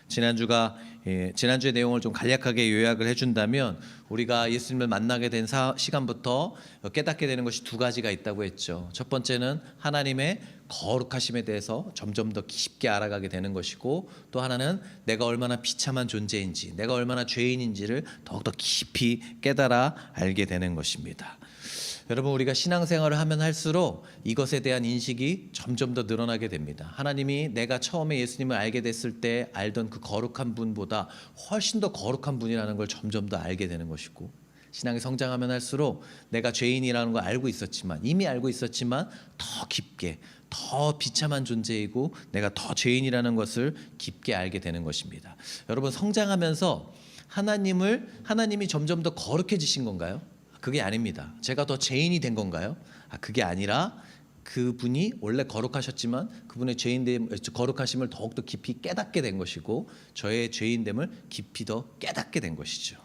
지난주의 내용을 좀 간략하게 요약을 해준다면 우리가 예수님을 만나게 된 시간부터 깨닫게 되는 것이 두 가지가 있다고 했죠. 첫 번째는 하나님의 거룩하심에 대해서 점점 더 깊게 알아가게 되는 것이고, 또 하나는 내가 얼마나 비참한 존재인지, 내가 얼마나 죄인인지를 더욱더 깊이 깨달아 알게 되는 것입니다. 여러분, 우리가 신앙생활을 하면 할수록 이것에 대한 인식이 점점 더 늘어나게 됩니다. 하나님이 내가 처음에 예수님을 알게 됐을 때 알던 그 거룩한 분보다 훨씬 더 거룩한 분이라는 걸 점점 더 알게 되는 것이고, 신앙이 성장하면 할수록 내가 죄인이라는 걸 이미 알고 있었지만 더 깊게, 더 비참한 존재이고 내가 더 죄인이라는 것을 깊게 알게 되는 것입니다. 여러분, 성장하면서 하나님이 점점 더 거룩해지신 건가요? 그게 아닙니다. 제가 더 죄인이 된 건가요? 그게 아니라 그분이 원래 거룩하셨지만 그분의 거룩하심을 더욱더 깊이 깨닫게 된 것이고, 저의 죄인됨을 깊이 더 깨닫게 된 것이죠.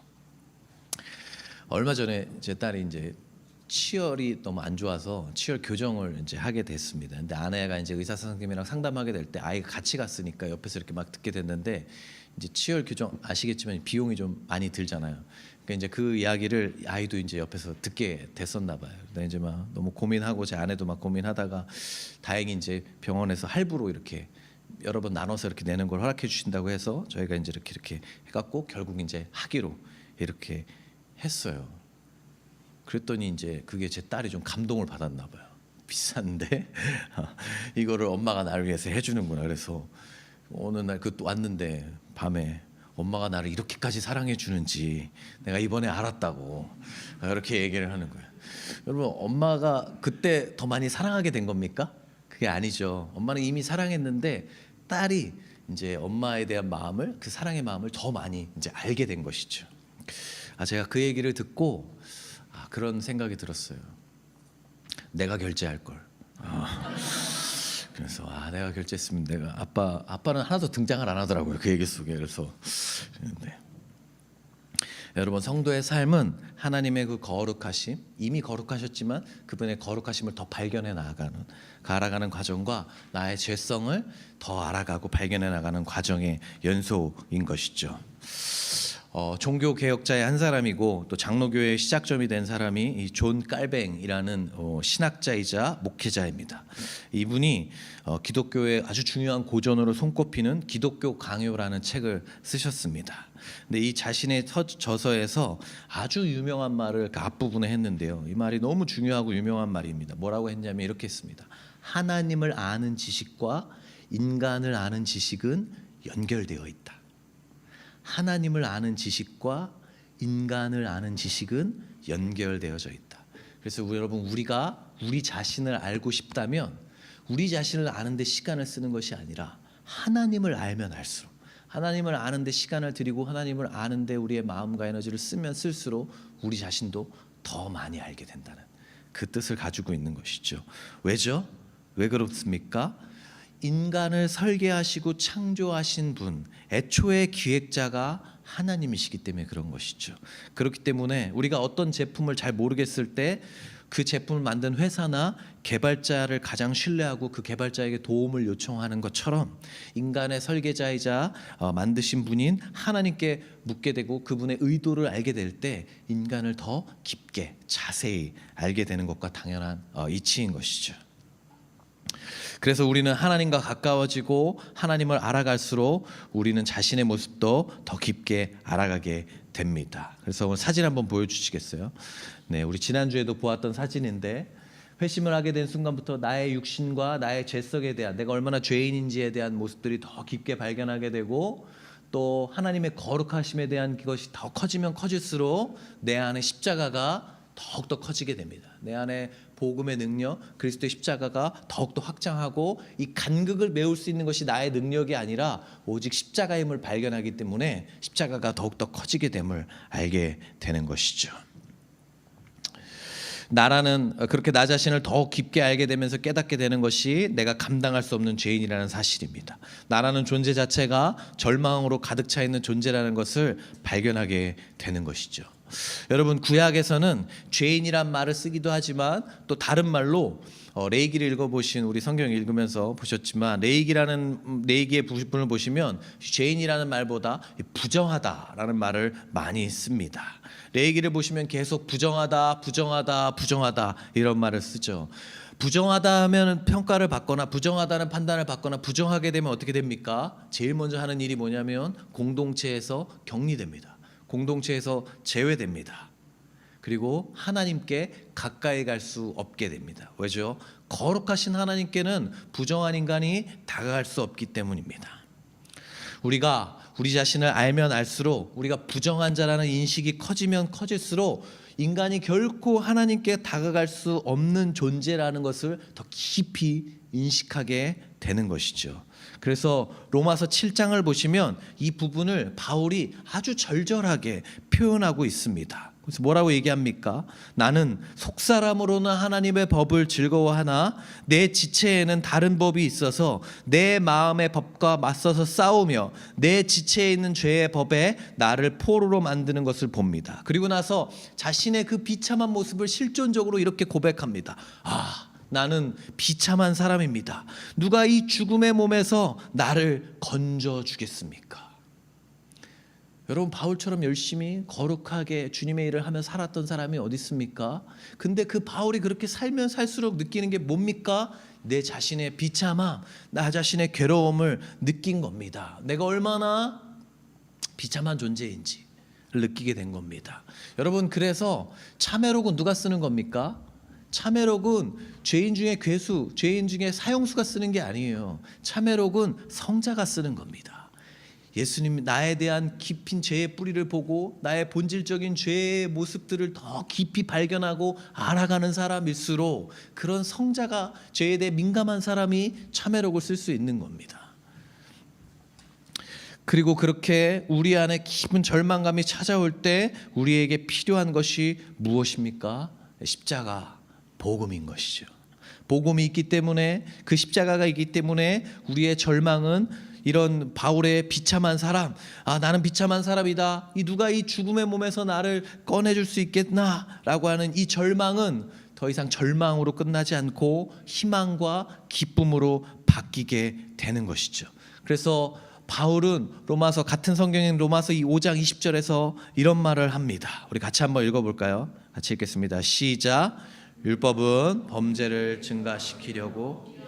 얼마 전에 제 딸이 이제 치열이 너무 안 좋아서 치열 교정을 이제 하게 됐습니다. 근데 아내가 이제 의사 선생님이랑 상담하게 될 때 아이가 같이 갔으니까 옆에서 이렇게 막 듣게 됐는데, 이제 치열 교정 아시겠지만 비용이 좀 많이 들잖아요. 그러니까 이제 그 이야기를 아이도 이제 옆에서 듣게 됐었나 봐요. 근데 이제 막 너무 고민하고 제 아내도 막 고민하다가 다행히 이제 병원에서 할부로 이렇게 여러 번 나눠서 이렇게 내는 걸 허락해 주신다고 해서 저희가 이제 이렇게 해갖고 결국 이제 하기로 이렇게 했어요. 그랬더니 이제 그게 제 딸이 좀 감동을 받았나 봐요. 비싼데 이거를 엄마가 나를 위해서 해주는구나. 그래서 어느 날 그 왔는데 밤에 엄마가 나를 이렇게까지 사랑해 주는지 내가 이번에 알았다고 이렇게 얘기를 하는 거예요. 여러분, 엄마가 그때 더 많이 사랑하게 된 겁니까? 그게 아니죠. 엄마는 이미 사랑했는데 딸이 이제 엄마에 대한 마음을, 그 사랑의 마음을 더 많이 이제 알게 된 것이죠. 제가 그 얘기를 듣고 그런 생각이 들었어요. 내가 결제할 걸. 그래서 내가 결제했으면 내가 아빠는 하나도 등장을 안 하더라고요, 그 얘기 속에. 그래서 여러분, 성도의 삶은 하나님의 그 거룩하심, 이미 거룩하셨지만 그분의 거룩하심을 더 발견해 알아가는 과정과 나의 죄성을 더 알아가고 발견해 나가는 과정의 연소인 것이죠. 종교 개혁자의 한 사람이고 또 장로교의 시작점이 된 사람이 이 존 깔뱅이라는 신학자이자 목회자입니다. 이분이 기독교의 아주 중요한 고전으로 손꼽히는 기독교 강요라는 책을 쓰셨습니다. 근데 이 자신의 저서에서 아주 유명한 말을 그 앞부분에 했는데요. 이 말이 너무 중요하고 유명한 말입니다. 뭐라고 했냐면 이렇게 했습니다. 하나님을 아는 지식과 인간을 아는 지식은 연결되어 있다. 하나님을 아는 지식과 인간을 아는 지식은 연결되어져 있다. 그래서 여러분, 우리가 우리 자신을 알고 싶다면 우리 자신을 아는 데 시간을 쓰는 것이 아니라 하나님을 알면 알수록, 하나님을 아는 데 시간을 들이고 하나님을 아는 데 우리의 마음과 에너지를 쓰면 쓸수록 우리 자신도 더 많이 알게 된다는 그 뜻을 가지고 있는 것이죠. 왜죠? 왜 그렇습니까? 인간을 설계하시고 창조하신 분, 애초의 기획자가 하나님이시기 때문에 그런 것이죠. 그렇기 때문에 우리가 어떤 제품을 잘 모르겠을 때 그 제품을 만든 회사나 개발자를 가장 신뢰하고 그 개발자에게 도움을 요청하는 것처럼 인간의 설계자이자 만드신 분인 하나님께 묻게 되고 그분의 의도를 알게 될 때 인간을 더 깊게 자세히 알게 되는 것과 당연한 이치인 것이죠. 그래서 우리는 하나님과 가까워지고 하나님을 알아갈수록 우리는 자신의 모습도 더 깊게 알아가게 됩니다. 그래서 오늘 사진 한번 보여주시겠어요? 네, 우리 지난주에도 보았던 사진인데, 회심을 하게 된 순간부터 나의 육신과 나의 죄성에 대한, 내가 얼마나 죄인인지에 대한 모습들이 더 깊게 발견하게 되고, 또 하나님의 거룩하심에 대한 그것이 더 커지면 커질수록 내 안에 십자가가 더욱더 커지게 됩니다. 내 안에 복음의 능력, 그리스도의 십자가가 더욱더 확장하고, 이 간극을 메울 수 있는 것이 나의 능력이 아니라 오직 십자가의 힘을 발견하기 때문에 십자가가 더욱더 커지게 됨을 알게 되는 것이죠. 그렇게 나 자신을 더 깊게 알게 되면서 깨닫게 되는 것이 내가 감당할 수 없는 죄인이라는 사실입니다. 나라는 존재 자체가 절망으로 가득 차 있는 존재라는 것을 발견하게 되는 것이죠. 여러분, 구약에서는 죄인이란 말을 쓰기도 하지만 또 다른 말로 레위기를 읽어보신 우리 성경 읽으면서 보셨지만 레위기의 부분을 보시면 죄인이라는 말보다 부정하다라는 말을 많이 씁니다. 레위기를 보시면 계속 부정하다 이런 말을 쓰죠. 부정하다 하면 평가를 받거나 부정하다는 판단을 받거나 부정하게 되면 어떻게 됩니까? 제일 먼저 하는 일이 뭐냐면 공동체에서 격리됩니다. 공동체에서 제외됩니다. 그리고 하나님께 가까이 갈 수 없게 됩니다. 왜죠? 거룩하신 하나님께는 부정한 인간이 다가갈 수 없기 때문입니다. 우리가 우리 자신을 알면 알수록, 우리가 부정한 자라는 인식이 커지면 커질수록 인간이 결코 하나님께 다가갈 수 없는 존재라는 것을 더 깊이 인식하게 되는 것이죠. 그래서 로마서 7장을 보시면 이 부분을 바울이 아주 절절하게 표현하고 있습니다. 그래서 뭐라고 얘기합니까? 나는 속사람으로는 하나님의 법을 즐거워하나 내 지체에는 다른 법이 있어서 내 마음의 법과 맞서서 싸우며 내 지체에 있는 죄의 법에 나를 포로로 만드는 것을 봅니다. 그리고 나서 자신의 그 비참한 모습을 실존적으로 이렇게 고백합니다. 나는 비참한 사람입니다. 누가 이 죽음의 몸에서 나를 건져주겠습니까? 여러분, 바울처럼 열심히 거룩하게 주님의 일을 하며 살았던 사람이 어디 있습니까? 근데 그 바울이 그렇게 살면 살수록 느끼는 게 뭡니까? 내 자신의 비참함, 나 자신의 괴로움을 느낀 겁니다. 내가 얼마나 비참한 존재인지를 느끼게 된 겁니다. 여러분, 그래서 참회록은 누가 쓰는 겁니까? 참회록은 죄인 중에 괴수, 죄인 중에 사형수가 쓰는 게 아니에요. 참회록은 성자가 쓰는 겁니다. 예수님, 나에 대한 깊은 죄의 뿌리를 보고 나의 본질적인 죄의 모습들을 더 깊이 발견하고 알아가는 사람일수록 그런 성자가, 죄에 대해 민감한 사람이 참회록을 쓸 수 있는 겁니다. 그리고 그렇게 우리 안에 깊은 절망감이 찾아올 때 우리에게 필요한 것이 무엇입니까? 십자가, 복음인 것이죠. 복음이 있기 때문에, 그 십자가가 있기 때문에 우리의 절망은 이런 바울의 비참한 사람, 나는 비참한 사람이다, 누가 이 죽음의 몸에서 나를 꺼내줄 수 있겠나라고 하는 이 절망은 더 이상 절망으로 끝나지 않고 희망과 기쁨으로 바뀌게 되는 것이죠. 그래서 바울은 로마서, 같은 성경인 로마서 5장 20절에서 이런 말을 합니다. 우리 같이 한번 읽어볼까요? 같이 읽겠습니다. 시작. 율법은 범죄를 증가시키려고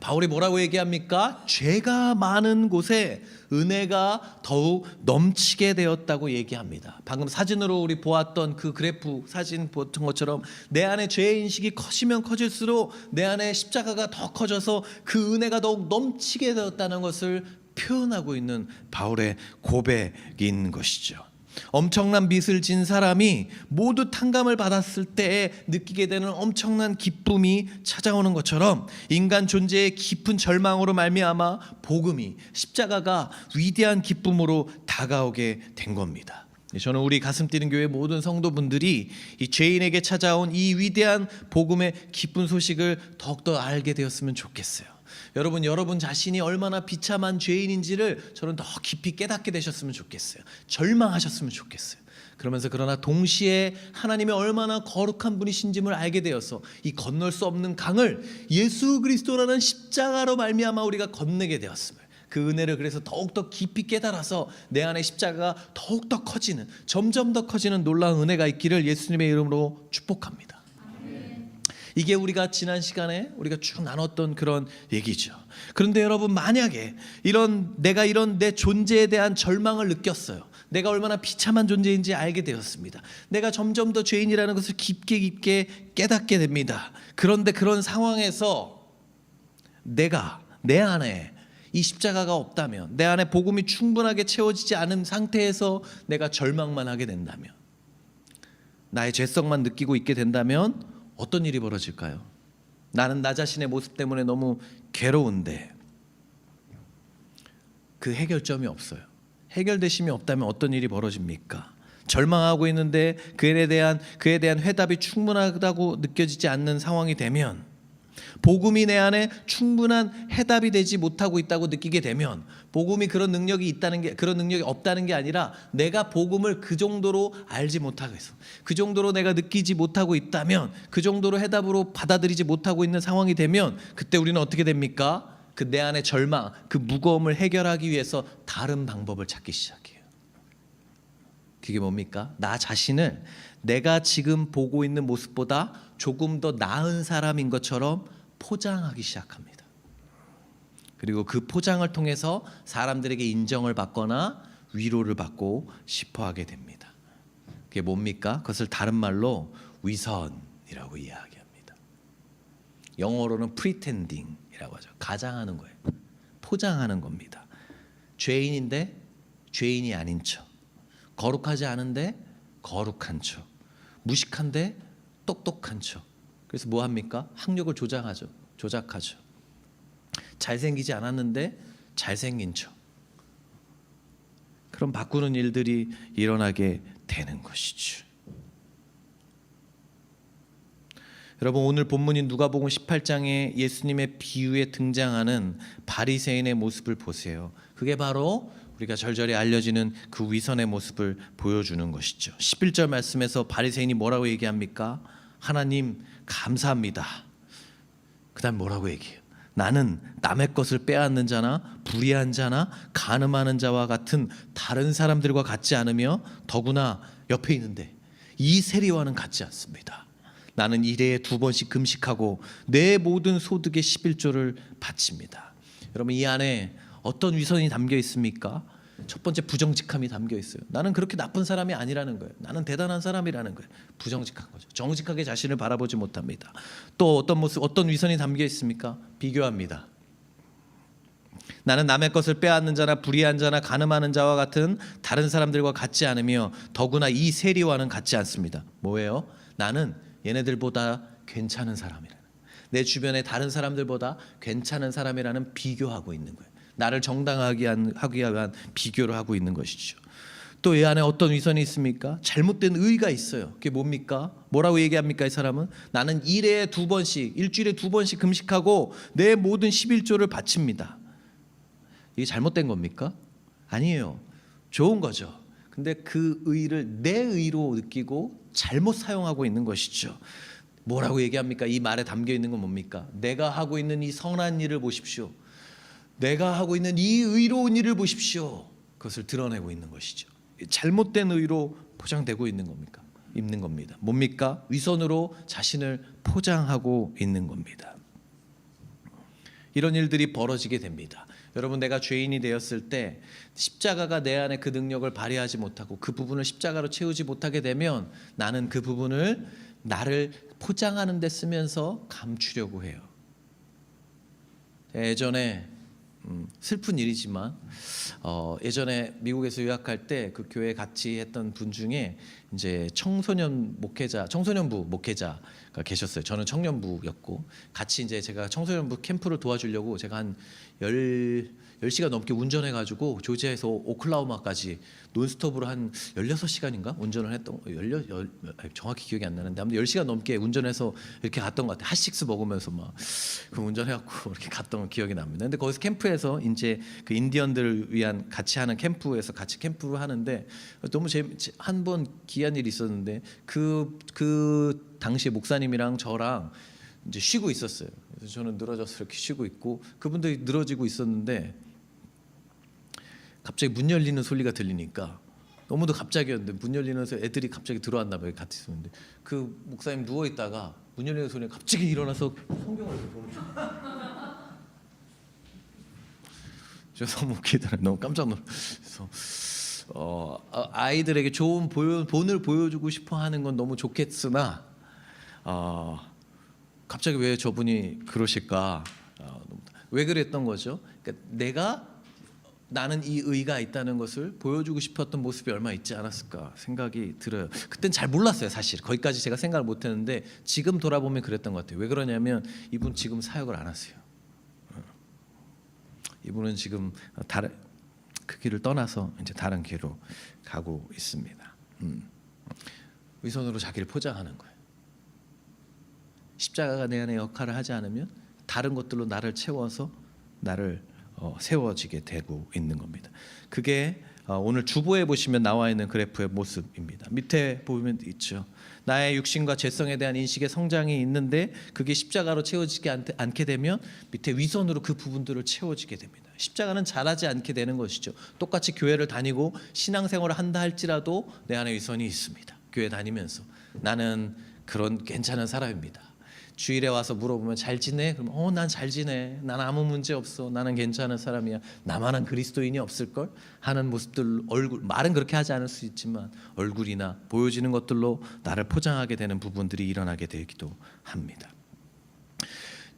바울이 뭐라고 얘기합니까? 죄가 많은 곳에 은혜가 더욱 넘치게 되었다고 얘기합니다. 방금 사진으로 우리 보았던 그 그래프 사진 보던 것처럼 내 안에 죄의 인식이 커지면 커질수록 내 안에 십자가가 더 커져서 그 은혜가 더욱 넘치게 되었다는 것을 표현하고 있는 바울의 고백인 것이죠. 엄청난 빚을 진 사람이 모두 탕감을 받았을 때에 느끼게 되는 엄청난 기쁨이 찾아오는 것처럼 인간 존재의 깊은 절망으로 말미암아 복음이, 십자가가 위대한 기쁨으로 다가오게 된 겁니다. 저는 우리 가슴 뛰는 교회 모든 성도분들이 이 죄인에게 찾아온 이 위대한 복음의 기쁜 소식을 더욱더 알게 되었으면 좋겠어요. 여러분 자신이 얼마나 비참한 죄인인지를 저는 더 깊이 깨닫게 되셨으면 좋겠어요. 절망하셨으면 좋겠어요. 그러면서 그러나 동시에 하나님이 얼마나 거룩한 분이신지를 알게 되어서 이 건널 수 없는 강을 예수 그리스도라는 십자가로 말미암아 우리가 건너게 되었음을, 그 은혜를 그래서 더욱더 깊이 깨달아서 내 안에 십자가가 더욱더 커지는, 점점 더 커지는 놀라운 은혜가 있기를 예수님의 이름으로 축복합니다. 이게 우리가 지난 시간에 우리가 쭉 나눴던 그런 얘기죠. 그런데 여러분, 만약에 내가 이런 내 존재에 대한 절망을 느꼈어요. 내가 얼마나 비참한 존재인지 알게 되었습니다. 내가 점점 더 죄인이라는 것을 깊게 깨닫게 됩니다. 그런데 그런 상황에서 내가 내 안에 이 십자가가 없다면, 내 안에 복음이 충분하게 채워지지 않은 상태에서 내가 절망만 하게 된다면, 나의 죄성만 느끼고 있게 된다면 어떤 일이 벌어질까요? 나는 나 자신의 모습 때문에 너무 괴로운데 그 해결점이 없어요. 해결되심이 없다면 어떤 일이 벌어집니까? 절망하고 있는데 그에 대한 회답이 충분하다고 느껴지지 않는 상황이 되면 복음이 내 안에 충분한 해답이 되지 못하고 있다고 느끼게 되면, 복음이 그런 능력이 있다는 게, 그런 능력이 없다는 게 아니라 내가 복음을 그 정도로 알지 못하고 있어, 그 정도로 내가 느끼지 못하고 있다면, 그 정도로 해답으로 받아들이지 못하고 있는 상황이 되면, 그때 우리는 어떻게 됩니까? 그 내 안의 절망, 그 무거움을 해결하기 위해서 다른 방법을 찾기 시작해요. 그게 뭡니까? 나 자신을 내가 지금 보고 있는 모습보다 조금 더 나은 사람인 것처럼 포장하기 시작합니다. 그리고 그 포장을 통해서 사람들에게 인정을 받거나 위로를 받고 싶어 하게 됩니다. 그게 뭡니까? 그것을 다른 말로 위선이라고 이야기합니다. 영어로는 pretending이라고 하죠. 가장하는 거예요. 포장하는 겁니다. 죄인인데 죄인이 아닌 척, 거룩하지 않은데 거룩한 척, 무식한데 똑똑한 척. 그래서 뭐 합니까? 학력을 조작하죠. 잘생기지 않았는데 잘생긴 척. 그럼 바꾸는 일들이 일어나게 되는 것이죠. 여러분, 오늘 본문인 누가복음 18장에 예수님의 비유에 등장하는 바리새인의 모습을 보세요. 그게 바로 우리가 절절히 알려지는 그 위선의 모습을 보여주는 것이죠. 11절 말씀에서 바리새인이 뭐라고 얘기합니까? 하나님 감사합니다. 그 다음 뭐라고 얘기해요? 나는 남의 것을 빼앗는 자나 불의한 자나 간음하는 자와 같은 다른 사람들과 같지 않으며, 더구나 옆에 있는데 이 세리와는 같지 않습니다. 나는 일해에 2번씩 금식하고 내 모든 소득의 11조를 바칩니다. 여러분, 이 안에 어떤 위선이 담겨 있습니까? 첫 번째, 부정직함이 담겨 있어요. 나는 그렇게 나쁜 사람이 아니라는 거예요. 나는 대단한 사람이라는 거예요. 부정직한 거죠. 정직하게 자신을 바라보지 못합니다. 또 어떤 모습, 어떤 위선이 담겨 있습니까? 비교합니다. 나는 남의 것을 빼앗는 자나 불의한 자나 간음하는 자와 같은 다른 사람들과 같지 않으며, 더구나 이 세리와는 같지 않습니다. 뭐예요? 나는 얘네들보다 괜찮은 사람이라는, 내 주변의 다른 사람들보다 괜찮은 사람이라는 비교하고 있는 거예요. 나를 정당하게 하기 위한 비교를 하고 있는 것이죠. 또 이 안에 어떤 위선이 있습니까? 잘못된 의가 있어요. 그게 뭡니까? 뭐라고 얘기합니까? 이 사람은 나는 일주일에 2번씩 금식하고 내 모든 11조를 바칩니다. 이게 잘못된 겁니까? 아니에요. 좋은 거죠. 근데 그 의를 내 의로 느끼고 잘못 사용하고 있는 것이죠. 뭐라고 얘기합니까? 이 말에 담겨 있는 건 뭡니까? 내가 하고 있는 이 선한 일을 보십시오. 내가 하고 있는 이 의로운 일을 보십시오. 그것을 드러내고 있는 것이죠. 잘못된 의로 포장되고 있는 겁니다. 뭡니까? 위선으로 자신을 포장하고 있는 겁니다. 이런 일들이 벌어지게 됩니다. 여러분, 내가 죄인이 되었을 때 십자가가 내 안에 그 능력을 발휘하지 못하고 그 부분을 십자가로 채우지 못하게 되면, 나는 그 부분을 나를 포장하는 데 쓰면서 감추려고 해요. 예전에 슬픈 일이지만 예전에 미국에서 유학할 때 그 교회 같이 했던 분 중에 이제 청소년부 목회자가 계셨어요. 저는 청년부였고, 같이 이제 제가 청소년부 캠프를 도와주려고 제가 한 10시간 넘게 운전해가지고 조지아에서 오클라호마까지 논스톱으로 한 16시간인가 운전을 했던, 정확히 기억이 안 나는데 아무튼 10시간 넘게 운전해서 이렇게 갔던 것 같아요. 핫식스 먹으면서 막 그 운전해갖고 이렇게 갔던 기억이 납니다. 근데 거기서 캠프에서 이제 그 인디언들을 위한 같이 하는 캠프에서 같이 캠프를 하는데, 너무 한 번 기이한 일이 있었는데, 그 당시에 목사님이랑 저랑 이제 쉬고 있었어요. 그래서 저는 늘어져서 이렇게 쉬고 있고, 그분들이 늘어지고 있었는데 갑자기 문 열리는 소리가 들리니까, 너무도 갑자기였는데 문 열리면서 애들이 갑자기 들어왔나 봐요. 같이 있었는데 그 목사님 누워 있다가 문 열리는 소리에 갑자기 일어나서 성경을 보는 저 너무 웃기더라고요. 너무 깜짝 놀라서 아이들에게 좋은 본을 보여주고 싶어하는 건 너무 좋겠으나 갑자기 왜 저분이 그러실까? 왜 그랬던 거죠? 그러니까 나는 이 의가 있다는 것을 보여주고 싶었던 모습이 얼마 있지 않았을까 생각이 들어요. 그땐 잘 몰랐어요. 사실 거기까지 제가 생각을 못했는데 지금 돌아보면 그랬던 것 같아요. 왜 그러냐면 이분 지금 사역을 안 하세요. 이분은 지금 그 길을 떠나서 이제 다른 길로 가고 있습니다. 위선으로 자기를 포장하는 거예요. 십자가가 내 안에 역할을 하지 않으면 다른 것들로 나를 채워서 나를 세워지게 되고 있는 겁니다. 그게 오늘 주보에 보시면 나와 있는 그래프의 모습입니다. 밑에 보면 있죠. 나의 육신과 죄성에 대한 인식의 성장이 있는데 그게 십자가로 채워지지 않게 되면 밑에 위선으로 그 부분들을 채워지게 됩니다. 십자가는 잘하지 않게 되는 것이죠. 똑같이 교회를 다니고 신앙생활을 한다 할지라도 내 안에 위선이 있습니다. 교회 다니면서 나는 그런 괜찮은 사람입니다. 주일에 와서 물어보면 잘 지내? 그러면 난 잘 지내. 난 아무 문제 없어. 나는 괜찮은 사람이야. 나만한 그리스도인이 없을걸? 하는 모습들, 얼굴, 말은 그렇게 하지 않을 수 있지만 얼굴이나 보여지는 것들로 나를 포장하게 되는 부분들이 일어나게 되기도 합니다.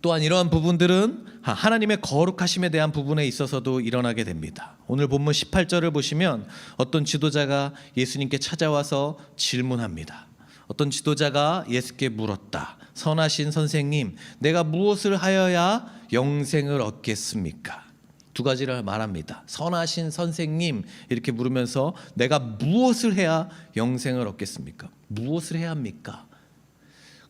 또한 이러한 부분들은 하나님의 거룩하심에 대한 부분에 있어서도 일어나게 됩니다. 오늘 본문 18절을 보시면 어떤 지도자가 예수님께 찾아와서 질문합니다. 어떤 지도자가 예수께 물었다. 선하신 선생님, 내가 무엇을 하여야 영생을 얻겠습니까? 두 가지를 말합니다. 선하신 선생님 이렇게 물으면서 내가 무엇을 해야 영생을 얻겠습니까? 무엇을 해야 합니까?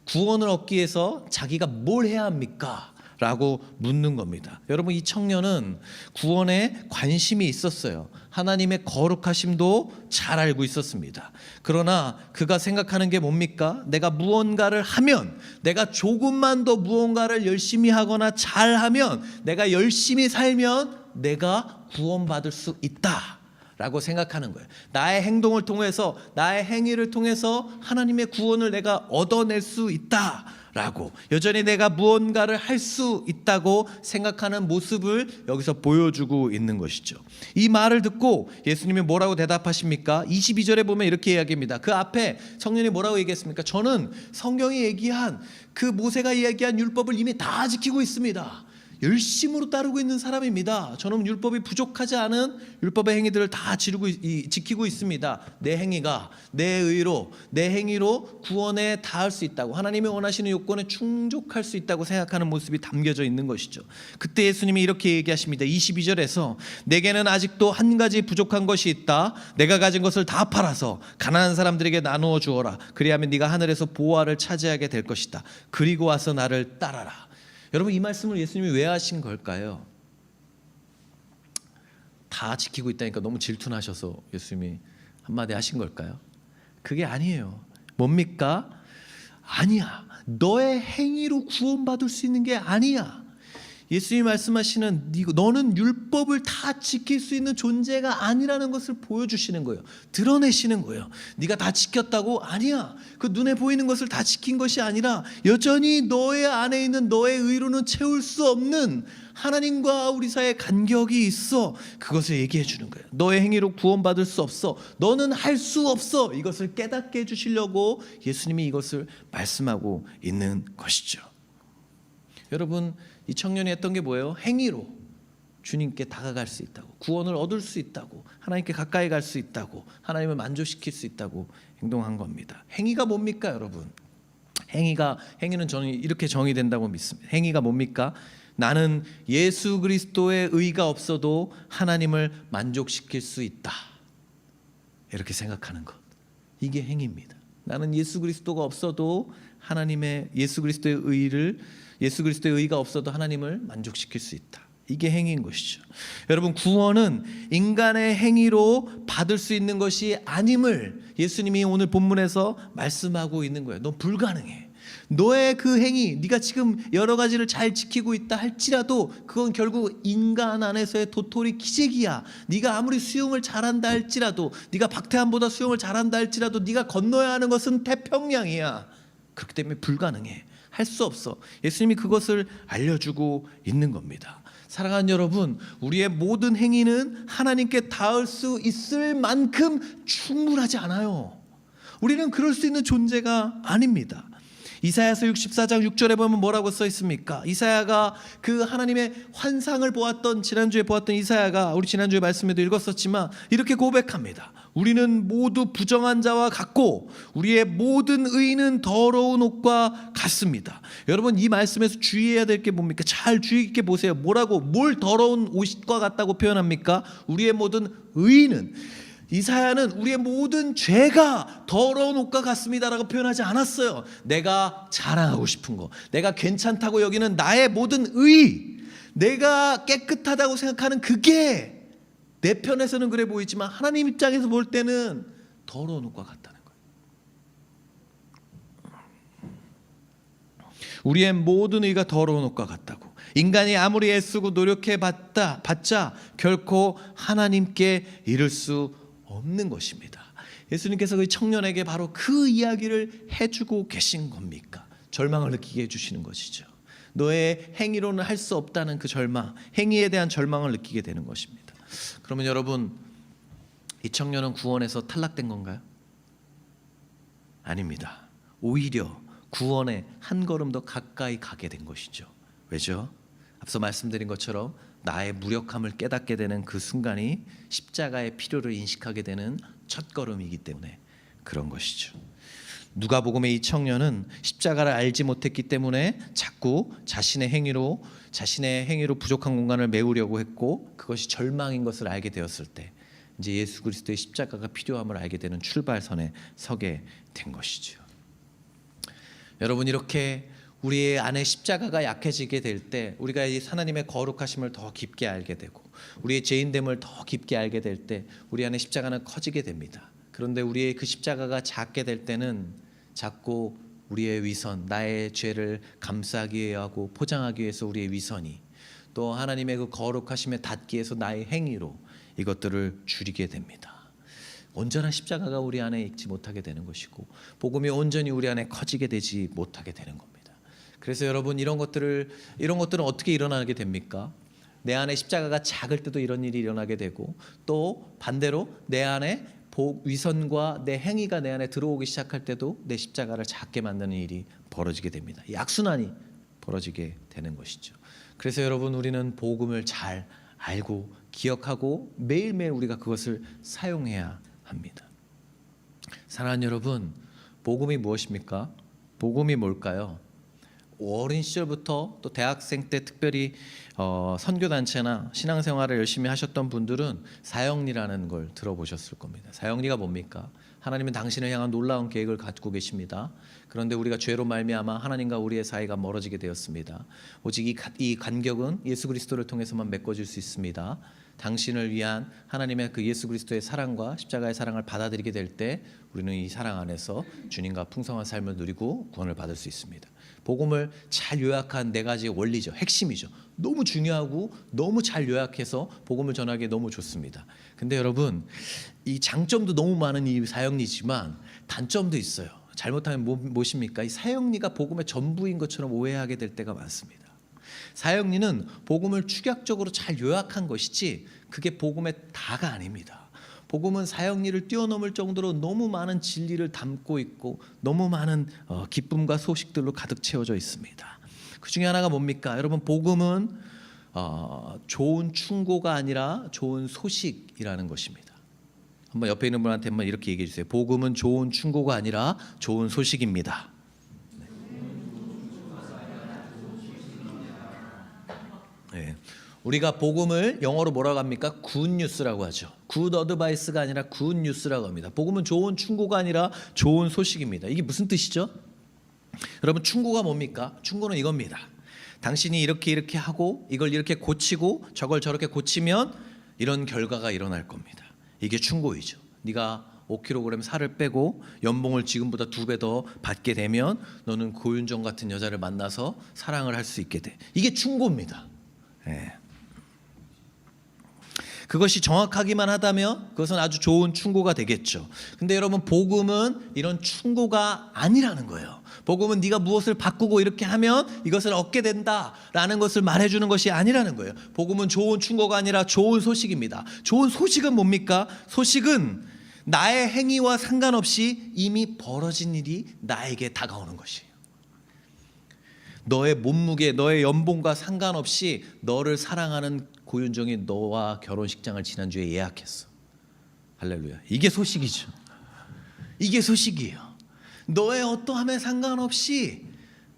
구원을 얻기 위해서 자기가 뭘 해야 합니까? 라고 묻는 겁니다. 여러분, 이 청년은 구원에 관심이 있었어요. 하나님의 거룩하심도 잘 알고 있었습니다. 그러나 그가 생각하는 게 뭡니까? 내가 무언가를 하면, 내가 조금만 더 무언가를 열심히 하거나 잘하면, 내가 열심히 살면 내가 구원받을 수 있다 라고 생각하는 거예요. 나의 행동을 통해서, 나의 행위를 통해서 하나님의 구원을 내가 얻어낼 수 있다 라고, 여전히 내가 무언가를 할 수 있다고 생각하는 모습을 여기서 보여주고 있는 것이죠. 이 말을 듣고 예수님이 뭐라고 대답하십니까? 22절에 보면 이렇게 이야기합니다. 그 앞에 청년이 뭐라고 얘기했습니까? 저는 성경이 얘기한 그 모세가 이야기한 율법을 이미 다 지키고 있습니다. 열심으로 따르고 있는 사람입니다. 저는 율법이 부족하지 않은 율법의 행위들을 다 지키고 있습니다. 내 행위가 내 의로, 내 행위로 구원에 닿을 수 있다고, 하나님이 원하시는 요건에 충족할 수 있다고 생각하는 모습이 담겨져 있는 것이죠. 그때 예수님이 이렇게 얘기하십니다. 22절에서 내게는 아직도 한 가지 부족한 것이 있다. 내가 가진 것을 다 팔아서 가난한 사람들에게 나누어 주어라. 그리하면 네가 하늘에서 보화를 차지하게 될 것이다. 그리고 와서 나를 따라라. 여러분, 이 말씀을 예수님이 왜 하신 걸까요? 다 지키고 있다니까 너무 질투나셔서 예수님이 한마디 하신 걸까요? 그게 아니에요. 뭡니까? 아니야. 너의 행위로 구원받을 수 있는 게 아니야. 예수님이 말씀하시는 너는 율법을 다 지킬 수 있는 존재가 아니라는 것을 보여주시는 거예요. 드러내시는 거예요. 네가 다 지켰다고? 아니야. 그 눈에 보이는 것을 다 지킨 것이 아니라 여전히 너의 안에 있는 너의 의로는 채울 수 없는 하나님과 우리 사이에 간격이 있어. 그것을 얘기해 주는 거예요. 너의 행위로 구원받을 수 없어. 너는 할 수 없어. 이것을 깨닫게 해주시려고 예수님이 이것을 말씀하고 있는 것이죠. 여러분, 이 청년이 했던 게 뭐예요? 행위로 주님께 다가갈 수 있다고, 구원을 얻을 수 있다고, 하나님께 가까이 갈 수 있다고, 하나님을 만족시킬 수 있다고 행동한 겁니다. 행위가 뭡니까, 여러분? 행위는 저는 이렇게 정의된다고 믿습니다. 행위가 뭡니까? 나는 예수 그리스도의 의가 없어도 하나님을 만족시킬 수 있다, 이렇게 생각하는 것. 이게 행위입니다. 나는 예수 그리스도가 없어도 예수 그리스도의 의가 없어도 하나님을 만족시킬 수 있다. 이게 행위인 것이죠. 여러분, 구원은 인간의 행위로 받을 수 있는 것이 아님을 예수님이 오늘 본문에서 말씀하고 있는 거예요. 너 불가능해. 너의 그 행위, 네가 지금 여러 가지를 잘 지키고 있다 할지라도 그건 결국 인간 안에서의 도토리 기재기야. 네가 아무리 수영을 잘한다 할지라도, 네가 박태환보다 수영을 잘한다 할지라도 네가 건너야 하는 것은 태평양이야. 그렇기 때문에 불가능해. 할 수 없어. 예수님이 그것을 알려주고 있는 겁니다. 사랑하는 여러분, 우리의 모든 행위는 하나님께 닿을 수 있을 만큼 충분하지 않아요. 우리는 그럴 수 있는 존재가 아닙니다. 이사야서 64장 6절에 보면 뭐라고 써 있습니까? 이사야가 그 하나님의 환상을 보았던, 지난주에 보았던 이사야가, 우리 지난주에 말씀에도 읽었었지만 이렇게 고백합니다. 우리는 모두 부정한 자와 같고 우리의 모든 의는 더러운 옷과 같습니다. 여러분, 이 말씀에서 주의해야 될 게 뭡니까? 잘 주의 깊게 보세요. 뭘 더러운 옷과 같다고 표현합니까? 우리의 모든 의는, 이사야는 우리의 모든 죄가 더러운 옷과 같습니다라고 표현하지 않았어요. 내가 자랑하고 싶은 거, 내가 괜찮다고 여기는 나의 모든 의, 내가 깨끗하다고 생각하는 그게 내 편에서는 그래 보이지만 하나님 입장에서 볼 때는 더러운 옷과 같다는 거예요. 우리의 모든 의가 더러운 옷과 같다고. 인간이 아무리 애쓰고 노력해 봤자 결코 하나님께 이를 수 없는 것입니다. 예수님께서 그 청년에게 바로 그 이야기를 해주고 계신 겁니까? 절망을 느끼게 해주시는 것이죠. 너의 행위로는 할 수 없다는 그 절망, 행위에 대한 절망을 느끼게 되는 것입니다. 그러면 여러분, 이 청년은 구원에서 탈락된 건가요? 아닙니다. 오히려 구원에 한 걸음 더 가까이 가게 된 것이죠. 왜죠? 앞서 말씀드린 것처럼 나의 무력함을 깨닫게 되는 그 순간이 십자가의 필요를 인식하게 되는 첫걸음이기 때문에 그런 것이죠. 누가복음의 이 청년은 십자가를 알지 못했기 때문에 자꾸 자신의 행위로 부족한 공간을 메우려고 했고, 그것이 절망인 것을 알게 되었을 때 이제 예수 그리스도의 십자가가 필요함을 알게 되는 출발선에 서게 된 것이죠. 여러분, 이렇게 우리의 안에 십자가가 약해지게 될 때 우리가 이 하나님의 거룩하심을 더 깊게 알게 되고 우리의 죄인됨을 더 깊게 알게 될 때 우리 안에 십자가는 커지게 됩니다. 그런데 우리의 그 십자가가 작게 될 때는 자꾸 우리의 위선, 나의 죄를 감싸기 하고 포장하기 위해서 우리의 위선이, 또 하나님의 그 거룩하심에 닿기 위해서 나의 행위로 이것들을 줄이게 됩니다. 온전한 십자가가 우리 안에 있지 못하게 되는 것이고 복음이 온전히 우리 안에 커지게 되지 못하게 되는 겁니다. 그래서 여러분, 이런 것들은 어떻게 일어나게 됩니까? 내 안에 십자가가 작을 때도 이런 일이 일어나게 되고, 또 반대로 내 안에 위선과 내 행위가 내 안에 들어오기 시작할 때도 내 십자가를 작게 만드는 일이 벌어지게 됩니다. 악순환이 벌어지게 되는 것이죠. 그래서 여러분, 우리는 복음을 잘 알고 기억하고 매일매일 우리가 그것을 사용해야 합니다. 사랑하는 여러분, 복음이 무엇입니까? 복음이 뭘까요? 어린 시절부터 또 대학생 때 특별히 선교단체나 신앙생활을 열심히 하셨던 분들은 사형리라는 걸 들어보셨을 겁니다. 사형리가 뭡니까? 하나님은 당신을 향한 놀라운 계획을 갖고 계십니다. 그런데 우리가 죄로 말미암아 하나님과 우리의 사이가 멀어지게 되었습니다. 오직 이 간격은 예수 그리스도를 통해서만 메꿔질 수 있습니다. 당신을 위한 하나님의 그 예수 그리스도의 사랑과 십자가의 사랑을 받아들이게 될 때 우리는 이 사랑 안에서 주님과 풍성한 삶을 누리고 구원을 받을 수 있습니다. 복음을 잘 요약한 네 가지의 원리죠. 핵심이죠. 너무 중요하고 너무 잘 요약해서 복음을 전하기에 너무 좋습니다. 근데 여러분, 이 장점도 너무 많은 이 사형리지만 단점도 있어요. 잘못하면 무엇입니까? 이 사형리가 복음의 전부인 것처럼 오해하게 될 때가 많습니다. 사형리는 복음을 축약적으로 잘 요약한 것이지 그게 복음의 다가 아닙니다. 복음은 사형리를 뛰어넘을 정도로 너무 많은 진리를 담고 있고 너무 많은 기쁨과 소식들로 가득 채워져 있습니다. 그 중에 하나가 뭡니까? 여러분, 복음은 좋은 충고가 아니라 좋은 소식이라는 것입니다. 한번 옆에 있는 분한테 한번 이렇게 얘기해 주세요. 복음은 좋은 충고가 아니라 좋은 소식입니다. 네. 우리가 복음을 영어로 뭐라고 합니까? 굿뉴스라고 하죠. 굿 어드바이스가 아니라 굿뉴스라고 합니다. 복음은 좋은 충고가 아니라 좋은 소식입니다. 이게 무슨 뜻이죠? 여러분, 충고가 뭡니까? 충고는 이겁니다. 당신이 이렇게 하고 이걸 이렇게 고치고 저걸 저렇게 고치면 이런 결과가 일어날 겁니다. 이게 충고이죠. 네가 5kg 살을 빼고 연봉을 지금보다 2배 더 받게 되면 너는 고윤정 같은 여자를 만나서 사랑을 할 수 있게 돼. 이게 충고입니다. 네. 그것이 정확하기만 하다면 그것은 아주 좋은 충고가 되겠죠. 근데 여러분, 복음은 이런 충고가 아니라는 거예요. 복음은 네가 무엇을 바꾸고 이렇게 하면 이것을 얻게 된다라는 것을 말해주는 것이 아니라는 거예요. 복음은 좋은 충고가 아니라 좋은 소식입니다. 좋은 소식은 뭡니까? 소식은 나의 행위와 상관없이 이미 벌어진 일이 나에게 다가오는 것이에요. 너의 몸무게, 너의 연봉과 상관없이 너를 사랑하는 고윤정이 너와 결혼식장을 지난주에 예약했어. 할렐루야. 이게 소식이죠. 이게 소식이에요. 너의 어떠함에 상관없이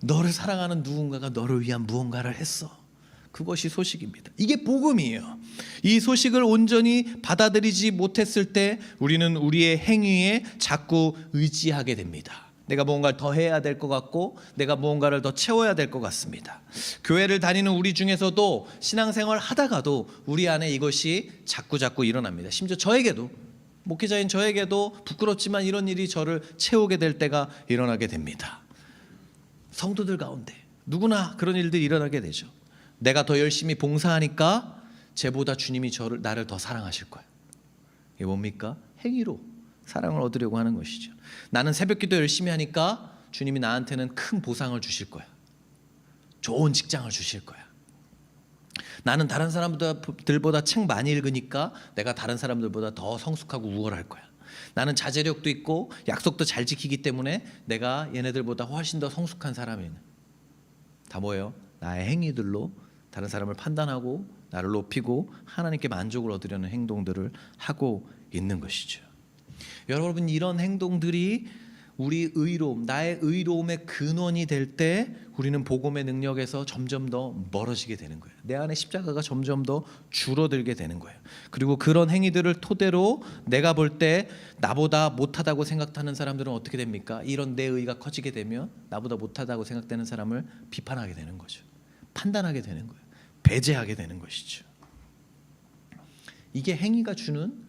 너를 사랑하는 누군가가 너를 위한 무언가를 했어. 그것이 소식입니다. 이게 복음이에요. 이 소식을 온전히 받아들이지 못했을 때 우리는 우리의 행위에 자꾸 의지하게 됩니다. 내가 무언가를 더 해야 될 것 같고 내가 무언가를 더 채워야 될 것 같습니다. 교회를 다니는 우리 중에서도 신앙생활 하다가도 우리 안에 이것이 자꾸 일어납니다. 심지어 저에게도, 목회자인 저에게도 부끄럽지만 이런 일이 저를 채우게 될 때가 일어나게 됩니다. 성도들 가운데 누구나 그런 일들이 일어나게 되죠. 내가 더 열심히 봉사하니까 쟤보다 주님이 나를 더 사랑하실 거예요. 이게 뭡니까? 행위로 사랑을 얻으려고 하는 것이죠. 나는 새벽기도 열심히 하니까 주님이 나한테는 큰 보상을 주실 거야. 좋은 직장을 주실 거야. 나는 다른 사람들보다 책 많이 읽으니까 내가 다른 사람들보다 더 성숙하고 우월할 거야. 나는 자제력도 있고 약속도 잘 지키기 때문에 내가 얘네들보다 훨씬 더 성숙한 사람이네. 다 뭐예요? 나의 행위들로 다른 사람을 판단하고 나를 높이고 하나님께 만족을 얻으려는 행동들을 하고 있는 것이죠. 여러분, 이런 행동들이 우리 의로움, 나의 의로움의 근원이 될 때 우리는 복음의 능력에서 점점 더 멀어지게 되는 거예요. 내 안에 십자가가 점점 더 줄어들게 되는 거예요. 그리고 그런 행위들을 토대로 내가 볼 때 나보다 못하다고 생각하는 사람들은 어떻게 됩니까? 이런 내 의가 커지게 되면 나보다 못하다고 생각되는 사람을 비판하게 되는 거죠. 판단하게 되는 거예요. 배제하게 되는 것이죠. 이게 행위가 주는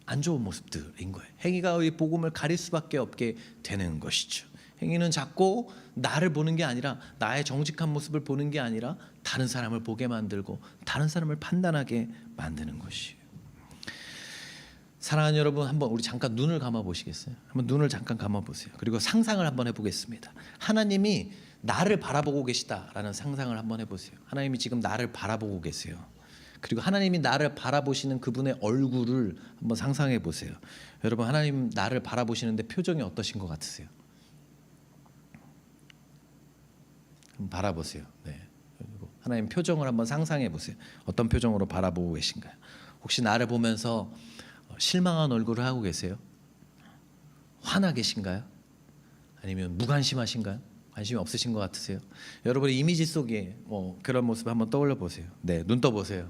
안 좋은 모습들인 거예요. 행위가 이 복음을 가릴 수밖에 없게 되는 것이죠. 행위는 자꾸 나를 보는 게 아니라, 나의 정직한 모습을 보는 게 아니라 다른 사람을 보게 만들고 다른 사람을 판단하게 만드는 것이에요. 사랑하는 여러분, 한번 우리 잠깐 눈을 감아 보시겠어요? 한번 눈을 잠깐 감아 보세요. 그리고 상상을 한번 해보겠습니다. 하나님이 나를 바라보고 계시다라는 상상을 한번 해보세요. 하나님이 지금 나를 바라보고 계세요. 그리고 하나님이 나를 바라보시는 그분의 얼굴을 한번 상상해 보세요. 여러분, 하나님 나를 바라보시는데 표정이 어떠신 것 같으세요? 한번 바라보세요. 네. 하나님 표정을 한번 상상해 보세요. 어떤 표정으로 바라보고 계신가요? 혹시 나를 보면서 실망한 얼굴을 하고 계세요? 화나 계신가요? 아니면 무관심하신가요? 관심이 없으신 것 같으세요? 여러분의 이미지 속에 그런 모습 한번 떠올려 보세요. 네, 눈 떠 보세요.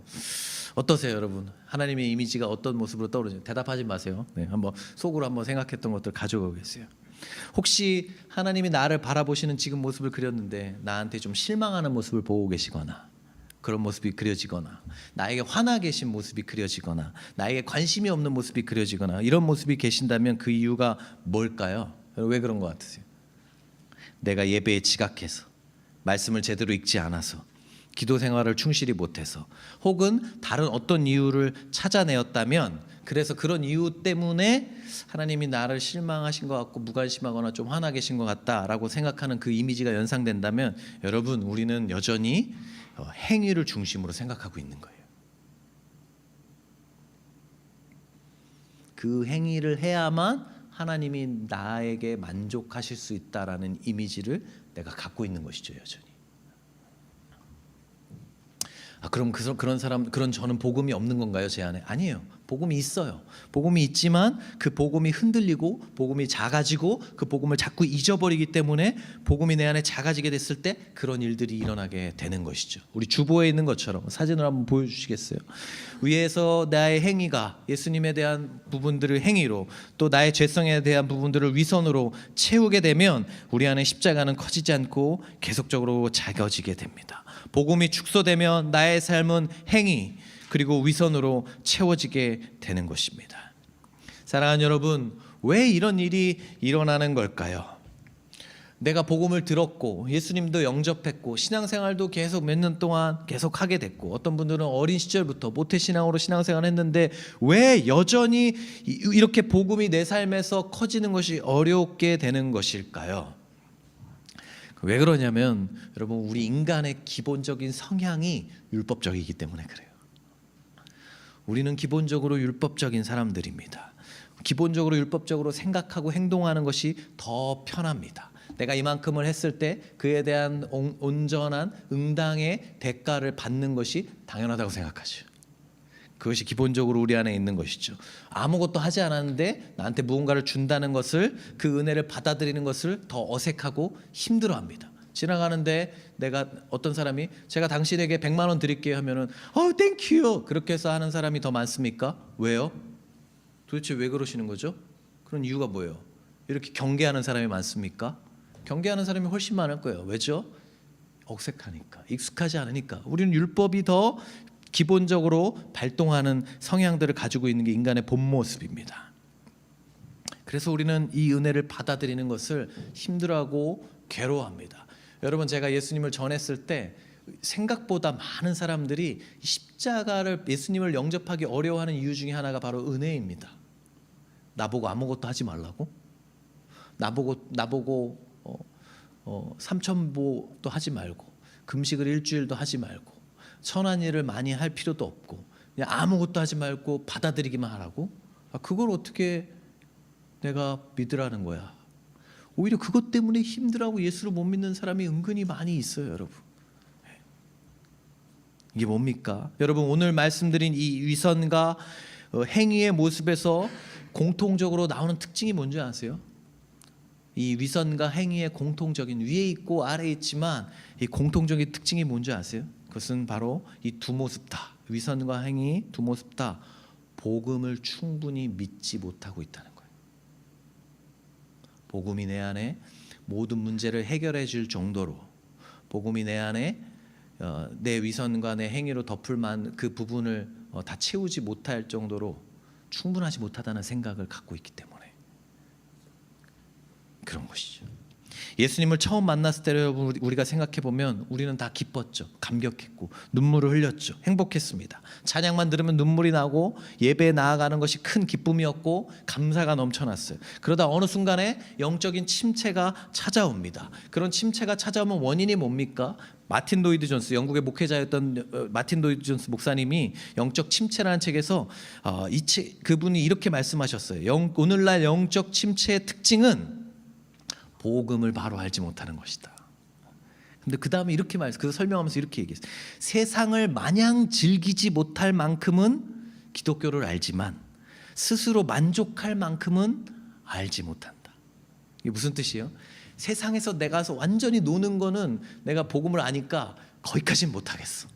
어떠세요, 여러분? 하나님의 이미지가 어떤 모습으로 떠오르죠? 대답하지 마세요. 네, 한번 속으로 한번 생각했던 것들 가져오겠어요. 혹시 하나님이 나를 바라보시는 지금 모습을 그렸는데 나한테 좀 실망하는 모습을 보고 계시거나, 그런 모습이 그려지거나, 나에게 화나 계신 모습이 그려지거나, 나에게 관심이 없는 모습이 그려지거나, 이런 모습이 계신다면 그 이유가 뭘까요? 왜 그런 것 같으세요? 내가 예배에 지각해서, 말씀을 제대로 읽지 않아서, 기도 생활을 충실히 못해서, 혹은 다른 어떤 이유를 찾아내었다면, 그래서 그런 이유 때문에 하나님이 나를 실망하신 것 같고 무관심하거나 좀 화나 계신 것 같다라고 생각하는 그 이미지가 연상된다면, 여러분, 우리는 여전히 행위를 중심으로 생각하고 있는 거예요. 그 행위를 해야만 하나님이 나에게 만족하실 수 있다라는 이미지를 내가 갖고 있는 것이죠, 여전히. 그럼 그런 사람, 그런 저는 복음이 없는 건가요, 제 안에? 아니에요. 복음이 있어요. 복음이 있지만 그 복음이 흔들리고 복음이 작아지고 그 복음을 자꾸 잊어버리기 때문에 복음이 내 안에 작아지게 됐을 때 그런 일들이 일어나게 되는 것이죠. 우리 주보에 있는 것처럼 사진을 한번 보여주시겠어요? 위에서 나의 행위가 예수님에 대한 부분들을 행위로, 또 나의 죄성에 대한 부분들을 위선으로 채우게 되면 우리 안에 십자가는 커지지 않고 계속적으로 작아지게 됩니다. 복음이 축소되면 나의 삶은 행위 그리고 위선으로 채워지게 되는 것입니다. 사랑하는 여러분, 왜 이런 일이 일어나는 걸까요? 내가 복음을 들었고 예수님도 영접했고 신앙생활도 계속 몇 년 동안 계속 하게 됐고, 어떤 분들은 어린 시절부터 모태신앙으로 신앙생활을 했는데 왜 여전히 이렇게 복음이 내 삶에서 커지는 것이 어렵게 되는 것일까요? 왜 그러냐면, 여러분, 우리 인간의 기본적인 성향이 율법적이기 때문에 그래요. 우리는 기본적으로 율법적인 사람들입니다. 기본적으로 율법적으로 생각하고 행동하는 것이 더 편합니다. 내가 이만큼을 했을 때 그에 대한 온전한 응당의 대가를 받는 것이 당연하다고 생각하죠. 그것이 기본적으로 우리 안에 있는 것이죠. 아무것도 하지 않았는데 나한테 무언가를 준다는 것을, 그 은혜를 받아들이는 것을 더 어색하고 힘들어합니다. 지나가는데 내가 어떤 사람이 제가 당신에게 100만 원 드릴게요 하면은 땡큐 그렇게 해서 하는 사람이 더 많습니까? 왜요? 도대체 왜 그러시는 거죠? 그런 이유가 뭐예요? 이렇게 경계하는 사람이 많습니까? 경계하는 사람이 훨씬 많을 거예요. 왜죠? 어색하니까, 익숙하지 않으니까. 우리는 율법이 더 기본적으로 발동하는 성향들을 가지고 있는 게 인간의 본 모습입니다. 그래서 우리는 이 은혜를 받아들이는 것을 힘들어하고 괴로워합니다. 여러분, 제가 예수님을 전했을 때 생각보다 많은 사람들이 십자가를, 예수님을 영접하기 어려워하는 이유 중에 하나가 바로 은혜입니다. 나보고 아무것도 하지 말라고? 나보고 삼천보도 하지 말고 금식을 일주일도 하지 말고 선한 일을 많이 할 필요도 없고 그냥 아무것도 하지 말고 받아들이기만 하라고? 그걸 어떻게 내가 믿으라는 거야? 오히려 그것 때문에 힘들어하고 예수를 못 믿는 사람이 은근히 많이 있어요, 여러분. 이게 뭡니까? 여러분, 오늘 말씀드린 이 위선과 행위의 모습에서 공통적으로 나오는 특징이 뭔지 아세요? 이 위선과 행위의 공통적인, 위에 있고 아래에 있지만 이 공통적인 특징이 뭔지 아세요? 그것은 바로 이 두 모습 다, 위선과 행위 두 모습 다 복음을 충분히 믿지 못하고 있다는 거예요. 복음이 내 안에 모든 문제를 해결해 줄 정도로, 복음이 내 안에 내 위선과 내 행위로 덮을 만 그 부분을 다 채우지 못할 정도로 충분하지 못하다는 생각을 갖고 있기 때문에 그런 것이죠. 예수님을 처음 만났을 때 여러분, 우리가 생각해 보면 우리는 다 기뻤죠. 감격했고 눈물을 흘렸죠. 행복했습니다. 찬양만 들으면 눈물이 나고 예배에 나아가는 것이 큰 기쁨이었고 감사가 넘쳐났어요. 그러다 어느 순간에 영적인 침체가 찾아옵니다. 그런 침체가 찾아오면 원인이 뭡니까? 마틴 로이드 존스, 영국의 목회자였던 마틴 로이드 존스 목사님이 영적 침체라는 책에서 그분이 이렇게 말씀하셨어요. 오늘날 영적 침체의 특징은 복음을 바로 알지 못하는 것이다. 근데 그 다음에 이렇게 그 설명하면서 이렇게 얘기했어요. 세상을 마냥 즐기지 못할 만큼은 기독교를 알지만 스스로 만족할 만큼은 알지 못한다. 이게 무슨 뜻이에요? 세상에서 내가 완전히 노는 거는 내가 복음을 아니까 거기까지는 못하겠어.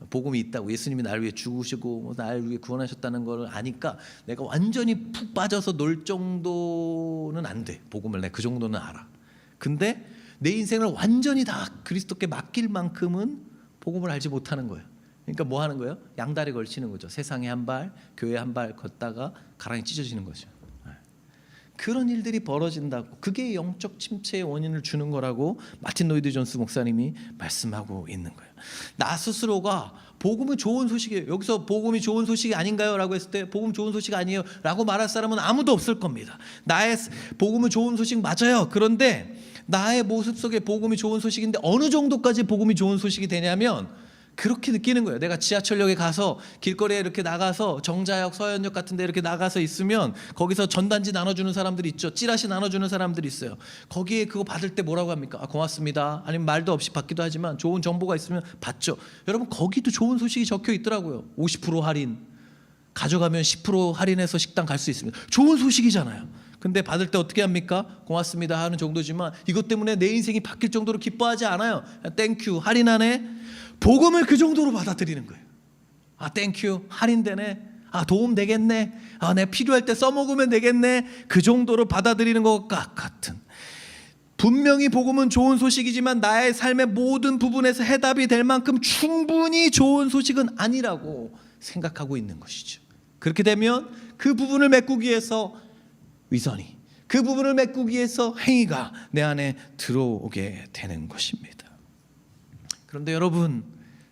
복음이 있다고, 예수님이 나를 위해 죽으시고 나를 위해 구원하셨다는 걸 아니까 내가 완전히 푹 빠져서 놀 정도는 안 돼. 복음을 내가 그 정도는 알아. 근데 내 인생을 완전히 다 그리스도께 맡길 만큼은 복음을 알지 못하는 거예요. 그러니까 뭐 하는 거예요? 양다리 걸치는 거죠. 세상에 한 발, 교회 한 발 걷다가 가랑이 찢어지는 거죠. 그런 일들이 벌어진다고, 그게 영적 침체의 원인을 주는 거라고 마틴 로이드 존스 목사님이 말씀하고 있는 거예요. 나 스스로가 복음은 좋은 소식이에요. 여기서 복음이 좋은 소식이 아닌가요? 라고 했을 때 복음 좋은 소식 아니에요 라고 말할 사람은 아무도 없을 겁니다. 나의 복음은 좋은 소식 맞아요. 그런데 나의 모습 속에 복음이 좋은 소식인데 어느 정도까지 복음이 좋은 소식이 되냐면 그렇게 느끼는 거예요. 내가 지하철역에 가서 길거리에 이렇게 나가서 정자역, 서현역 같은 데 이렇게 나가서 있으면 거기서 전단지 나눠주는 사람들이 있죠. 찌라시 나눠주는 사람들이 있어요. 거기에 그거 받을 때 뭐라고 합니까? 고맙습니다. 아니면 말도 없이 받기도 하지만 좋은 정보가 있으면 받죠. 여러분, 거기도 좋은 소식이 적혀 있더라고요. 50% 할인, 가져가면 10% 할인해서 식당 갈 수 있습니다. 좋은 소식이잖아요. 근데 받을 때 어떻게 합니까? 고맙습니다 하는 정도지만 이것 때문에 내 인생이 바뀔 정도로 기뻐하지 않아요. 땡큐, 할인하네. 복음을 그 정도로 받아들이는 거예요. 땡큐, 할인되네. 도움 되겠네. 내가 필요할 때 써먹으면 되겠네. 그 정도로 받아들이는 것과 같은, 분명히 복음은 좋은 소식이지만 나의 삶의 모든 부분에서 해답이 될 만큼 충분히 좋은 소식은 아니라고 생각하고 있는 것이죠. 그렇게 되면 그 부분을 메꾸기 위해서 위선이, 그 부분을 메꾸기 위해서 행위가 내 안에 들어오게 되는 것입니다. 그런데 여러분,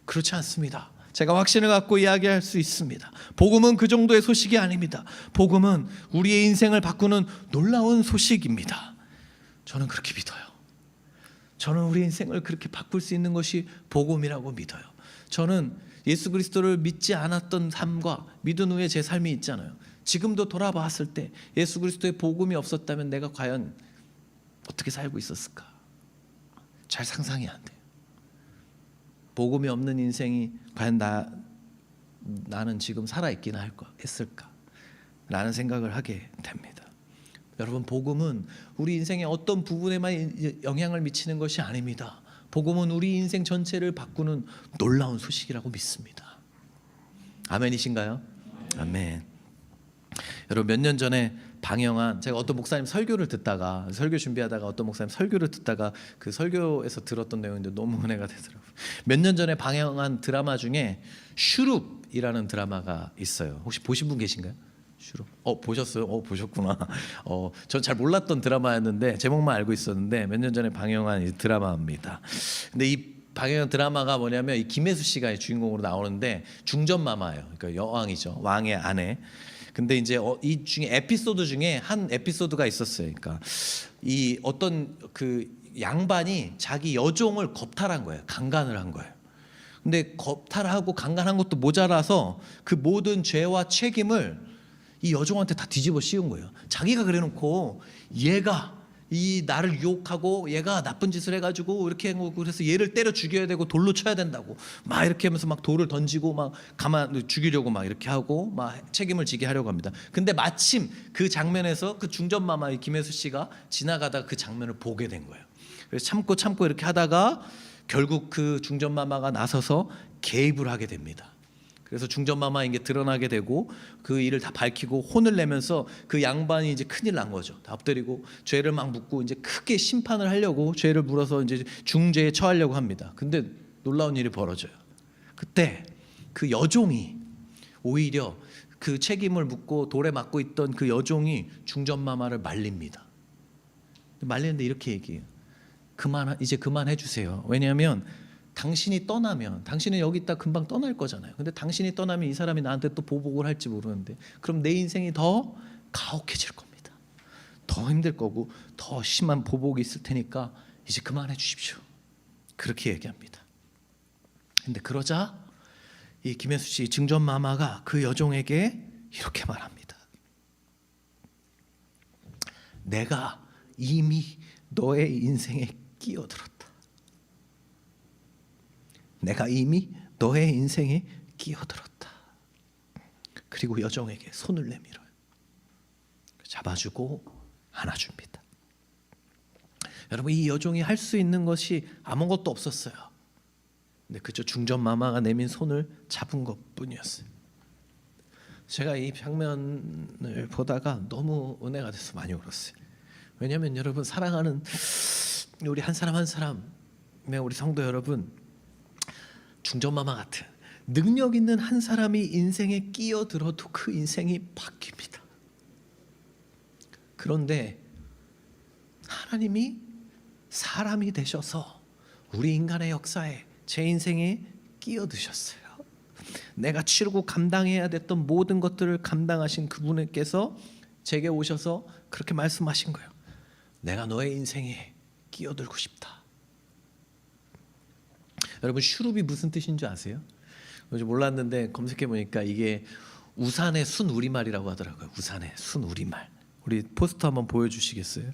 그렇지 않습니다. 제가 확신을 갖고 이야기할 수 있습니다. 복음은 그 정도의 소식이 아닙니다. 복음은 우리의 인생을 바꾸는 놀라운 소식입니다. 저는 그렇게 믿어요. 저는 우리 인생을 그렇게 바꿀 수 있는 것이 복음이라고 믿어요. 저는 예수 그리스도를 믿지 않았던 삶과 믿은 후에 제 삶이 있잖아요. 지금도 돌아봤을 때 예수 그리스도의 복음이 없었다면 내가 과연 어떻게 살고 있었을까? 잘 상상이 안 돼요. 복음이 없는 인생이 과연 나는 지금 살아있긴 했을까? 라는 생각을 하게 됩니다. 여러분, 복음은 우리 인생의 어떤 부분에만 영향을 미치는 것이 아닙니다. 복음은 우리 인생 전체를 바꾸는 놀라운 소식이라고 믿습니다. 아멘이신가요? 아멘. 여러분, 몇 년 전에 방영한, 제가 어떤 목사님 설교 준비하다가 어떤 목사님 설교를 듣다가 그 설교에서 들었던 내용인데 너무 은혜가 되더라고요. 몇 년 전에 방영한 드라마 중에 슈룹이라는 드라마가 있어요. 혹시 보신 분 계신가요? 슈룹. 보셨어요? 보셨구나. 전 잘 몰랐던 드라마였는데 제목만 알고 있었는데 몇 년 전에 방영한 이 드라마입니다. 근데 이 방영한 드라마가 뭐냐면 이 김혜수 씨가 주인공으로 나오는데 중전마마예요. 그러니까 여왕이죠. 왕의 아내. 근데 이제 이 중에 에피소드 중에 한 에피소드가 있었어요. 그러니까 이 어떤 그 양반이 자기 여종을 겁탈한 거예요. 강간을 한 거예요. 근데 겁탈하고 강간한 것도 모자라서 그 모든 죄와 책임을 이 여종한테 다 뒤집어 씌운 거예요. 자기가 그래놓고 얘가 이 나를 유혹하고 얘가 나쁜 짓을 해가지고 이렇게 하고 그래서 얘를 때려 죽여야 되고 돌로 쳐야 된다고 막 이렇게 하면서 막 돌을 던지고 막 가만 죽이려고 막 이렇게 하고 막 책임을 지게 하려고 합니다. 근데 마침 그 장면에서 그 중전마마 김혜수 씨가 지나가다 그 장면을 보게 된 거예요. 그래서 참고 이렇게 하다가 결국 그 중전마마가 나서서 개입을 하게 됩니다. 그래서 중전마마인 게 드러나게 되고 그 일을 다 밝히고 혼을 내면서 그 양반이 이제 큰일 난 거죠. 다 엎드리고 죄를 막 묻고 이제 크게 심판을 하려고 죄를 물어서 이제 중죄에 처하려고 합니다. 근데 놀라운 일이 벌어져요. 그때 그 여종이 오히려 그 책임을 묻고 돌에 맞고 있던 그 여종이 중전마마를 말립니다. 말리는데 이렇게 얘기해요. 이제 그만해 주세요. 왜냐하면 당신이 떠나면 당신은 여기 있다 금방 떠날 거잖아요. 근데 당신이 떠나면 이 사람이 나한테 또 보복을 할지 모르는데 그럼 내 인생이 더 가혹해질 겁니다. 더 힘들 거고 더 심한 보복이 있을 테니까 이제 그만해 주십시오. 그렇게 얘기합니다. 근데 그러자 이 김혜수 씨 증전마마가 그 여종에게 이렇게 말합니다. 내가 이미 너의 인생에 끼어들었다. 내가 이미 너의 인생에 끼어들었다. 그리고 여종에게 손을 내밀어요. 잡아주고 안아줍니다. 여러분, 이 여종이 할 수 있는 것이 아무것도 없었어요. 근데 그저 중전마마가 내민 손을 잡은 것뿐이었어요. 제가 이 장면을 보다가 너무 은혜가 돼서 많이 울었어요. 왜냐하면 여러분, 사랑하는 우리 한 사람 한 사람, 우리 성도 여러분, 중전마마 같은 능력 있는 한 사람이 인생에 끼어들어도 그 인생이 바뀝니다. 그런데 하나님이 사람이 되셔서 우리 인간의 역사에 제 인생에 끼어드셨어요. 내가 치르고 감당해야 됐던 모든 것들을 감당하신 그분께서 제게 오셔서 그렇게 말씀하신 거예요. 내가 너의 인생에 끼어들고 싶다. 여러분, 슈룹이 무슨 뜻인 줄 아세요? 몰랐는데 검색해 보니까 이게 우산의 순 우리말이라고 하더라고요. 우산의 순 우리말. 우리 포스터 한번 보여주시겠어요?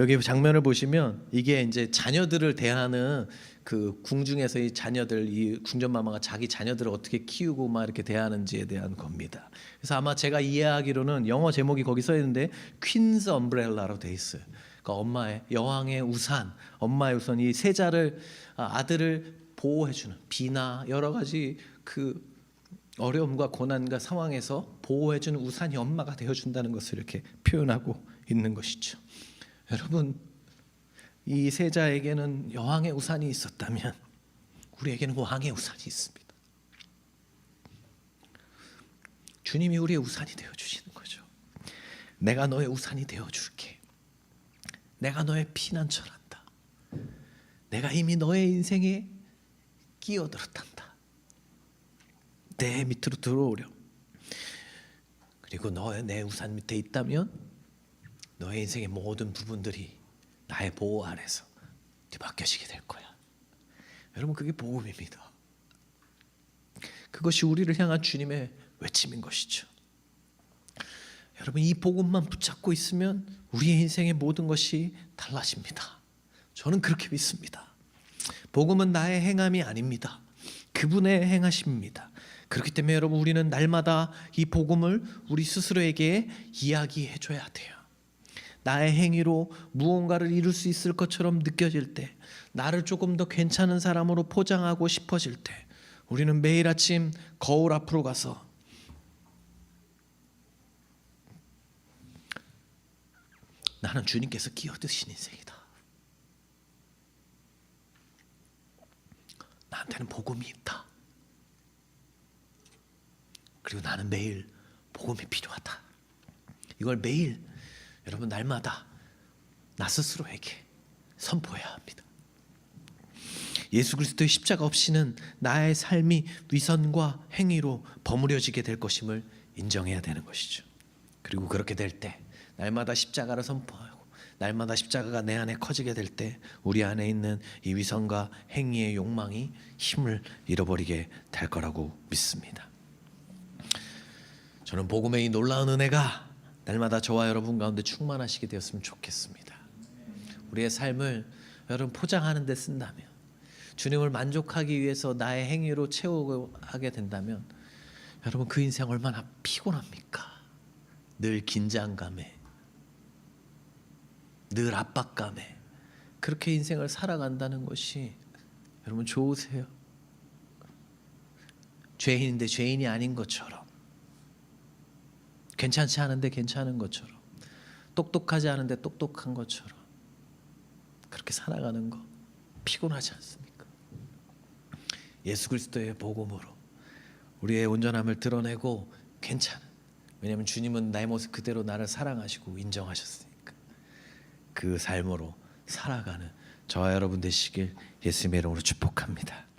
여기 장면을 보시면 이게 이제 자녀들을 대하는 그 궁중에서 이 자녀들, 이 궁전마마가 자기 자녀들을 어떻게 키우고 막 이렇게 대하는지에 대한 겁니다. 그래서 아마 제가 이해하기로는 영어 제목이 거기 써 있는데 퀸즈 엄브렐라로 돼 있어요. 그러니까 엄마의 여왕의 우산, 엄마의 우산, 이 세자를 아들을 보호해주는 비나 여러 가지 그 어려움과 고난과 상황에서 보호해주는 우산이 엄마가 되어준다는 것을 이렇게 표현하고 있는 것이죠. 여러분, 이 세자에게는 여왕의 우산이 있었다면 우리에게는 왕의 우산이 있습니다. 주님이 우리의 우산이 되어주시는 거죠. 내가 너의 우산이 되어줄게. 내가 너의 피난처란다. 내가 이미 너의 인생에 끼어들었단다. 내 밑으로 들어오렴. 그리고 내 우산 밑에 있다면 너의 인생의 모든 부분들이 나의 보호 아래서 뒤바뀌어지게 될 거야. 여러분, 그게 복음입니다. 그것이 우리를 향한 주님의 외침인 것이죠. 여러분, 이 복음만 붙잡고 있으면 우리의 인생의 모든 것이 달라집니다. 저는 그렇게 믿습니다. 복음은 나의 행함이 아닙니다. 그분의 행하심입니다. 그렇기 때문에 여러분, 우리는 날마다 이 복음을 우리 스스로에게 이야기해 줘야 돼요. 나의 행위로 무언가를 이룰 수 있을 것처럼 느껴질 때, 나를 조금 더 괜찮은 사람으로 포장하고 싶어질 때, 우리는 매일 아침 거울 앞으로 가서 나는 주님께서 끼어드신 인생이다. 나한테는 복음이 있다. 그리고 나는 매일 복음이 필요하다. 이걸 매일 여러분 날마다 나 스스로에게 선포해야 합니다. 예수 그리스도의 십자가 없이는 나의 삶이 위선과 행위로 버무려지게 될 것임을 인정해야 되는 것이죠. 그리고 그렇게 될 때 날마다 십자가를 선포하고 날마다 십자가가 내 안에 커지게 될 때 우리 안에 있는 이 위선과 행위의 욕망이 힘을 잃어버리게 될 거라고 믿습니다. 저는 복음의 이 놀라운 은혜가 날마다 저와 여러분 가운데 충만하시게 되었으면 좋겠습니다. 우리의 삶을 여러분 포장하는 데 쓴다면, 주님을 만족하기 위해서 나의 행위로 채우고 하게 된다면 여러분 그 인생 얼마나 피곤합니까? 늘 긴장감에, 늘 압박감에 그렇게 인생을 살아간다는 것이 여러분 좋으세요? 죄인인데 죄인이 아닌 것처럼, 괜찮지 않은데 괜찮은 것처럼, 똑똑하지 않은데 똑똑한 것처럼 그렇게 살아가는 거 피곤하지 않습니까? 예수 그리스도의 복음으로 우리의 온전함을 드러내고 괜찮은, 왜냐하면 주님은 나의 모습 그대로 나를 사랑하시고 인정하셨으니까 그 삶으로 살아가는 저와 여러분 되시길 예수님의 이름으로 축복합니다.